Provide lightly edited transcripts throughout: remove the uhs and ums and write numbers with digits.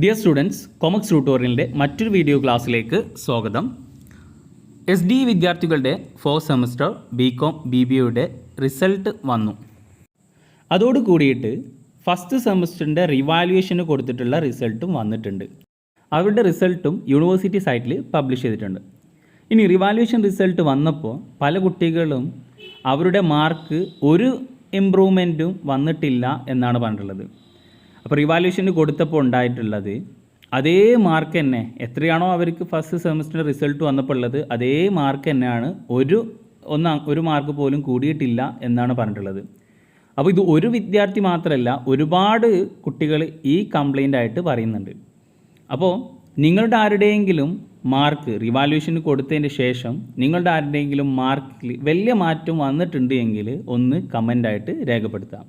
Dear students, കോമക്സ് ട്യൂട്ടോറിയലിൻ്റെ മറ്റൊരു video ക്ലാസ്സിലേക്ക് സ്വാഗതം. SD വിദ്യാർത്ഥികളുടെ 4th സെമസ്റ്റർ Bcom BBAയുടെ റിസൾട്ട് വന്നു. അതോടുകൂടിയിട്ട് ഫസ്റ്റ് സെമസ്റ്ററിൻ്റെ റിവാലുവേഷന് കൊടുത്തിട്ടുള്ള റിസൾട്ടും വന്നിട്ടുണ്ട്. അവരുടെ റിസൾട്ടും യൂണിവേഴ്സിറ്റി സൈറ്റിൽ പബ്ലിഷ് ചെയ്തിട്ടുണ്ട്. ഇനി റിവാലുവേഷൻ റിസൾട്ട് വന്നപ്പോൾ പല കുട്ടികളും അവരുടെ മാർക്ക് ഒരു ഇമ്പ്രൂവ്മെൻറ്റും വന്നിട്ടില്ല എന്നാണ് പറഞ്ഞിട്ടുള്ളത്. അപ്പോൾ റിവാലുവേഷന് കൊടുത്തപ്പോൾ ഉണ്ടായിട്ടുള്ളത് അതേ മാർക്ക് തന്നെ, എത്രയാണോ അവർക്ക് ഫസ്റ്റ് സെമസ്റ്റർ റിസൾട്ട് വന്നപ്പോൾ ഉള്ളത് അതേ മാർക്ക് തന്നെയാണ്, ഒരു മാർക്ക് പോലും കൂടിയിട്ടില്ല എന്നാണ് പറഞ്ഞിട്ടുള്ളത്. അപ്പോൾ ഇത് ഒരു വിദ്യാർത്ഥി മാത്രമല്ല, ഒരുപാട് കുട്ടികൾ ഈ കംപ്ലൈൻ്റ് ആയിട്ട് പറയുന്നുണ്ട്. അപ്പോൾ നിങ്ങളുടെ ആരുടെയെങ്കിലും മാർക്ക് റിവാലുവേഷന് കൊടുത്തതിന് ശേഷം നിങ്ങളുടെ ആരുടെയെങ്കിലും മാർക്കിൽ വലിയ മാറ്റം വന്നിട്ടുണ്ട് എങ്കിൽ ഒന്ന് കമൻ്റായിട്ട് രേഖപ്പെടുത്താം.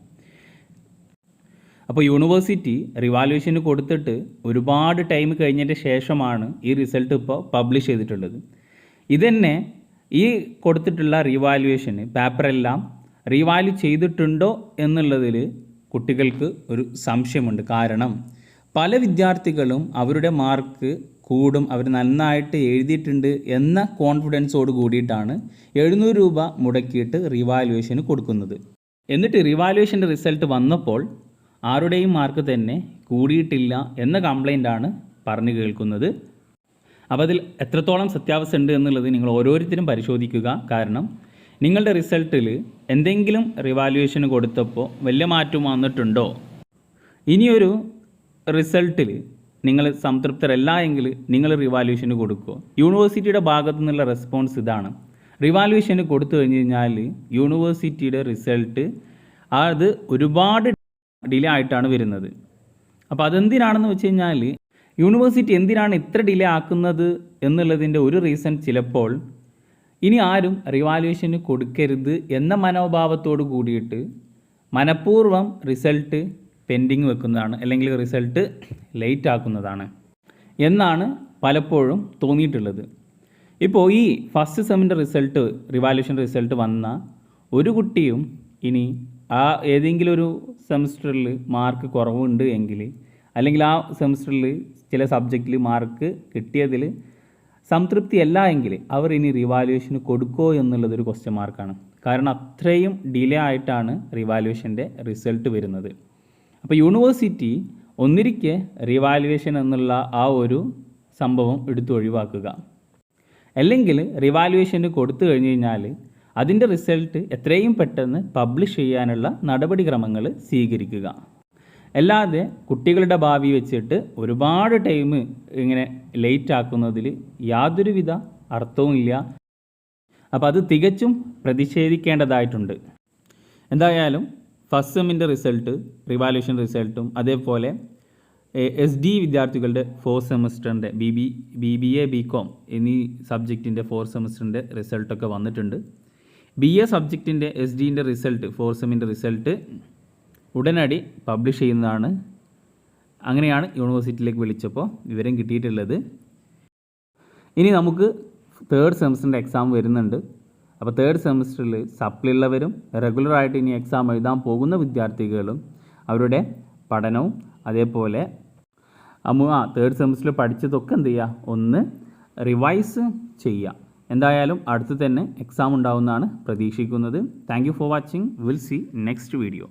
അപ്പോൾ യൂണിവേഴ്സിറ്റി റിവാലുവേഷന് കൊടുത്തിട്ട് ഒരുപാട് ടൈം കഴിഞ്ഞതിന് ശേഷമാണ് ഈ റിസൾട്ട് ഇപ്പോൾ പബ്ലിഷ് ചെയ്തിട്ടുള്ളത്. ഇതന്നെ ഈ കൊടുത്തിട്ടുള്ള റിവാലുവേഷന് പേപ്പറെല്ലാം റിവാല്യൂ ചെയ്തിട്ടുണ്ടോ എന്നുള്ളതിൽ കുട്ടികൾക്ക് ഒരു സംശയമുണ്ട്. കാരണം പല വിദ്യാർത്ഥികളും അവരുടെ മാർക്ക് കൂടും, അവർ നന്നായിട്ട് എഴുതിയിട്ടുണ്ട് എന്ന കോൺഫിഡൻസോട് കൂടിയിട്ടാണ് 700 രൂപ മുടക്കിയിട്ട് റിവാലുവേഷന് കൊടുക്കുന്നത്. എന്നിട്ട് റിവാലുവേഷൻ്റെ റിസൾട്ട് വന്നപ്പോൾ ആരുടെയും മാർക്ക് തന്നെ കൂടിയിട്ടില്ല എന്ന കംപ്ലൈൻ്റാണ് പറഞ്ഞു കേൾക്കുന്നത്. അപ്പോൾ അതിൽ എത്രത്തോളം സത്യാവസ്ഥ ഉണ്ട് എന്നുള്ളത് നിങ്ങൾ ഓരോരുത്തരും പരിശോധിക്കുക. കാരണം നിങ്ങളുടെ റിസൾട്ടിൽ എന്തെങ്കിലും റിവാലുവേഷന് കൊടുത്തപ്പോൾ വലിയ മാറ്റം വന്നിട്ടുണ്ടോ, ഇനിയൊരു റിസൾട്ടിൽ നിങ്ങൾ സംതൃപ്തരല്ല എങ്കിൽ നിങ്ങൾ റിവാലുവേഷന് കൊടുക്കുക. യൂണിവേഴ്സിറ്റിയുടെ ഭാഗത്തു നിന്നുള്ള റെസ്പോൺസ് ഇതാണ്: റിവാലുവേഷന് കൊടുത്തു കഴിഞ്ഞ് കഴിഞ്ഞാൽ യൂണിവേഴ്സിറ്റിയുടെ റിസൾട്ട് അത് ഒരുപാട് ഡിലേ ആയിട്ടാണ് വരുന്നത്. അപ്പോൾ അതെന്തിനാണെന്ന് വെച്ച് കഴിഞ്ഞാൽ യൂണിവേഴ്സിറ്റി എന്തിനാണ് ഇത്ര ഡിലേ ആക്കുന്നത് എന്നുള്ളതിൻ്റെ ഒരു റീസൺ ചിലപ്പോൾ ഇനി ആരും റിവാലുവേഷന് കൊടുക്കരുത് എന്ന മനോഭാവത്തോട് കൂടിയിട്ട് മനഃപൂർവ്വം റിസൾട്ട് പെൻഡിങ് വെക്കുന്നതാണ്, അല്ലെങ്കിൽ റിസൾട്ട് ലേറ്റ് ആക്കുന്നതാണ് എന്നാണ് പലപ്പോഴും തോന്നിയിട്ടുള്ളത്. ഇപ്പോൾ ഈ ഫസ്റ്റ് സെമിൻ്റെ റിസൾട്ട്, റിവാലുവേഷൻ റിസൾട്ട് വന്ന ഒരു കുട്ടിയും ഇനി ആ ഏതെങ്കിലും ഒരു സെമസ്റ്ററിൽ മാർക്ക് കുറവുണ്ട് എങ്കിൽ, അല്ലെങ്കിൽ ആ സെമസ്റ്ററിൽ ചില സബ്ജക്റ്റിൽ മാർക്ക് കിട്ടിയതിൽ സംതൃപ്തിയല്ല എങ്കിൽ അവർ ഇനി റിവാലുവേഷന് കൊടുക്കുമോ എന്നുള്ളതൊരു ക്വസ്റ്റ്യൻ മാർക്കാണ്. കാരണം അത്രയും ഡിലേ ആയിട്ടാണ് റിവാലുവേഷൻ്റെ റിസൾട്ട് വരുന്നത്. അപ്പോൾ യൂണിവേഴ്സിറ്റി ഒന്നിരിക്കെ റിവാലുവേഷൻ എന്നുള്ള ആ ഒരു സംഭവം എടുത്ത് ഒഴിവാക്കുക. അല്ലെങ്കിൽ റിവാലുവേഷന് കൊടുത്തു കഴിഞ്ഞ് കഴിഞ്ഞാൽ അതിൻ്റെ റിസൾട്ട് എത്രയും പെട്ടെന്ന് പബ്ലിഷ് ചെയ്യാനുള്ള നടപടിക്രമങ്ങൾ സ്വീകരിക്കുക. അല്ലാതെ കുട്ടികളുടെ ഭാവി വെച്ചിട്ട് ഒരുപാട് ടൈം ഇങ്ങനെ ലേറ്റ് ആക്കുന്നതിൽ യാതൊരുവിധ അർത്ഥവുമില്ല. അപ്പോൾ അത് തികച്ചും പ്രതിഷേധിക്കേണ്ടതായിട്ടുണ്ട്. എന്തായാലും ഫസ്റ്റ് സെമ്മിൻ്റെ റിസൾട്ട്, റിവാലുവേഷൻ റിസൾട്ടും അതേപോലെ SD വിദ്യാർത്ഥികളുടെ 4th സെമസ്റ്ററിൻ്റെ BBA Bcom എന്നീ സബ്ജക്റ്റിൻ്റെ 4th സെമസ്റ്ററിൻ്റെ റിസൾട്ടൊക്കെ വന്നിട്ടുണ്ട്. BA സബ്ജക്റ്റിൻ്റെ SD റിസൾട്ട്, 4th സെമ്മിൻ്റെ റിസൾട്ട് ഉടനടി പബ്ലിഷ് ചെയ്യുന്നതാണ്. അങ്ങനെയാണ് യൂണിവേഴ്സിറ്റിയിലേക്ക് വിളിച്ചപ്പോൾ വിവരം കിട്ടിയിട്ടുള്ളത്. ഇനി നമുക്ക് 3rd സെമസ്റ്ററിൻ്റെ എക്സാം വരുന്നുണ്ട്. അപ്പോൾ 3rd സെമസ്റ്ററിൽ സപ്ലി ഉള്ളവരും റെഗുലറായിട്ട് ഇനി എക്സാം എഴുതാൻ പോകുന്ന വിദ്യാർത്ഥികളും അവരുടെ പഠനവും അതേപോലെ 3rd സെമസ്റ്ററിൽ പഠിച്ചതൊക്കെ എന്ത് ചെയ്യുക, ഒന്ന് റിവൈസ് ചെയ്യുക. എന്തായാലും അടുത്ത് തന്നെ എക്സാം ഉണ്ടാവുമെന്നാണ് പ്രതീക്ഷിക്കുന്നത്. Thank you for watching. Will see next video.